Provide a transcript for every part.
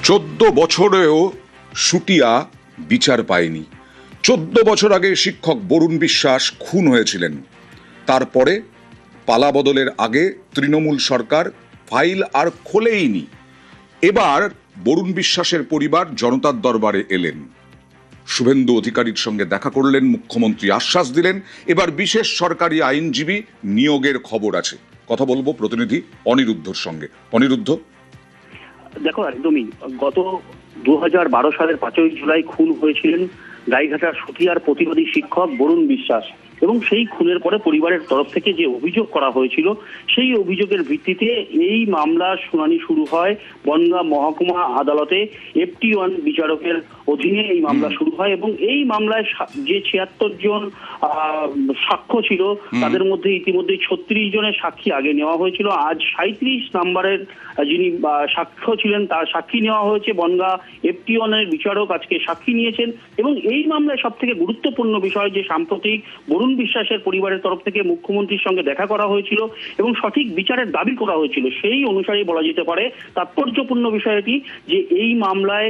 14 বছরেও শুটিয়া বিচার পায়নি। 14 বছর আগে শিক্ষক বরুণ বিশ্বাস খুন হয়েছিলেন। তারপরে পালা বদলের আগে তৃণমূল সরকার ফাইল আর খোলেইনি। এবার বরুণ বিশ্বাসের পরিবার জনতার দরবারে এলেন। শুভেন্দু অধিকারীর সঙ্গে দেখা করলেন, মুখ্যমন্ত্রী আশ্বাস দিলেন এবার বিশেষ সরকারি আইনজীবী নিয়োগের খবর আছে। কথা বলবো প্রতিনিধি অনিরুদ্ধর সঙ্গে। অনিরুদ্ধ, দেখো, একদমই গত 2012 সালের 5ই জুলাই খুন হয়েছিলেন গাইঘাটার শুটিয়ার প্রতিবাদী শিক্ষক বরুণ বিশ্বাস, এবং সেই খুনের পরে পরিবারের তরফ থেকে যে অভিযোগ করা হয়েছিল সেই অভিযোগের ভিত্তিতে এই মামলার শুনানি শুরু হয় বনগাঁ মহকুমা আদালতে। FT1 বিচারকের অধীনে এই মামলা শুরু হয় এবং এই মামলায় যে 76 জন সাক্ষ্য ছিল তাদের মধ্যে ইতিমধ্যে 36 জনের সাক্ষী আগে নেওয়া হয়েছিল। আজ 37 নম্বরের যিনি সাক্ষ্য ছিলেন তার সাক্ষী নেওয়া হয়েছে। বনগাঁ FT1 এর বিচারক আজকে সাক্ষী নিয়েছেন এবং এই মামলায় সব থেকে গুরুত্বপূর্ণ বিষয় যে সাম্প্রতিক বরুণ বিশ্বাসের পরিবারের তরফ থেকে মুখ্যমন্ত্রীর সঙ্গে দেখা করা হয়েছিল এবং সঠিক বিচারের দাবি করা হয়েছিল। সেই অনুসারেই বলা যেতে পারে তাৎপর্যপূর্ণ বিষয়টি যে এই মামলায়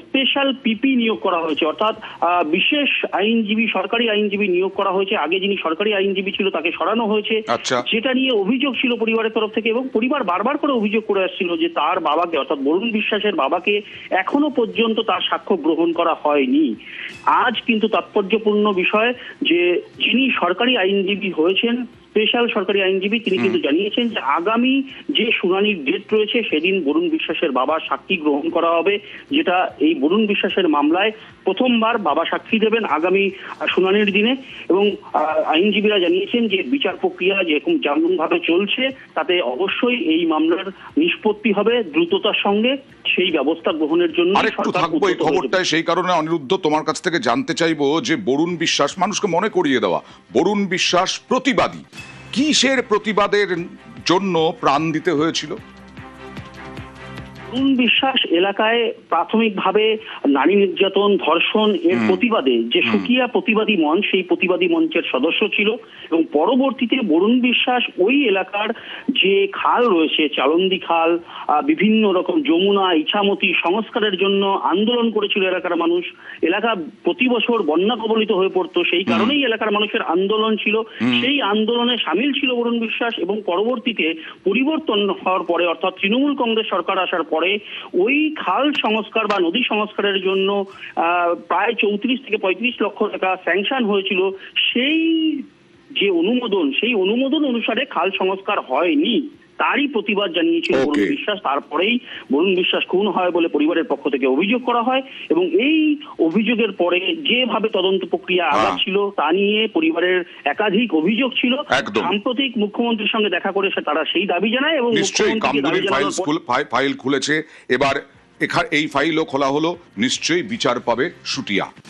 স্পেশাল পিপি নিয়োগ করা হয়েছে, অর্থাৎ বিশেষ আইনজীবী, সরকারি আইনজীবী নিয়োগ করা হয়েছে। আগে যিনি সরকারি আইনজীবী ছিল তাকে সরানো হয়েছে, যেটা নিয়ে অভিযোগ ছিল পরিবারের তরফ থেকে, এবং পরিবার বারবার করে অভিযোগ করে আসছিল যে তার বাবাকে, অর্থাৎ বরুণ বিশ্বাসের বাবাকে এখনো পর্যন্ত তার সাক্ষ্য গ্রহণ করা হয়নি। আজ কিন্তু তাৎপর্যপূর্ণ বিষয় যে যিনি সরকারি আইনজীবী হয়েছেন, স্পেশাল সরকারি আইনজীবী, তিনি কিন্তু জানিয়েছেন যে আগামী যে শুনানির ডেট রয়েছে সেদিন বরুণ বিশ্বাসের বাবা সাক্ষী গ্রহণ করা হবে, যেটা এই বরুণ বিশ্বাসের মামলায় প্রথমবার বাবা সাক্ষী দেবেন আগামী শুনানির দিনে। এবং আইনজীবীরা জানিয়েছেন যে বিচার প্রক্রিয়া যেমন ভাবে চলছে তাতে অবশ্যই এই মামলার নিষ্পত্তি হবে দ্রুততার সঙ্গে, সেই ব্যবস্থা গ্রহণের জন্য আরেকটু থাকবো এই খবরটায়। সেই কারণে অনিরুদ্ধ, তোমার কাছ থেকে জানতে চাইবো যে বরুণ বিশ্বাস, মানুষকে মনে করিয়ে দেওয়া, বরুণ বিশ্বাস প্রতিবাদী, কিসের প্রতিবাদের জন্য প্রাণ দিতে হয়েছিল? বরুণ বিশ্বাস এলাকায় প্রাথমিকভাবে নারী নির্যাতন, ধর্ষণ এর প্রতিবাদে যে সুকিয়া প্রতিবাদী মঞ্চ, সেই প্রতিবাদী মঞ্চের সদস্য ছিল এবং পরবর্তীতে বরুণ বিশ্বাস ওই এলাকার যে খাল রয়েছে, চালন্দি খাল, বিভিন্ন রকম যমুনা, ইছামতি সংস্কারের জন্য আন্দোলন করেছিল এলাকার মানুষ। এলাকা প্রতি বছর বন্যা কবলিত হয়ে পড়তো, সেই কারণেই এলাকার মানুষের আন্দোলন ছিল। সেই আন্দোলনে সামিল ছিল বরুণ বিশ্বাস এবং পরবর্তীতে পরিবর্তন হওয়ার পরে, অর্থাৎ তৃণমূল কংগ্রেস সরকার আসার পরে ওই খাল সংস্কার বা নদী সংস্কারের জন্য প্রায় 34 থেকে 35 লক্ষ টাকা স্যাংশন হয়েছিল। সেই যে অনুমোদন, সেই অনুমোদন অনুসারে খাল সংস্কার হয়নি, তারই প্রতিবাদ জানিয়েছিল বরুণ বিশ্বাস। তারপরেই বরুণ বিশ্বাস খুন হয় বলে পরিবারের পক্ষ থেকে অভিযোগ করা হয় এবং এই অভিযোগের পরে যেভাবে তদন্ত প্রক্রিয়া আগাচ্ছিল তা নিয়ে পরিবারের একাধিক অভিযোগ ছিল। সাম্প্রতিক মুখ্যমন্ত্রীর সঙ্গে দেখা করে তারা সেই দাবি জানায় এবং ফাইল খুলেছে, এবার এই ফাইলও খোলা হলো, নিশ্চয়ই বিচার পাবে শুটিয়া।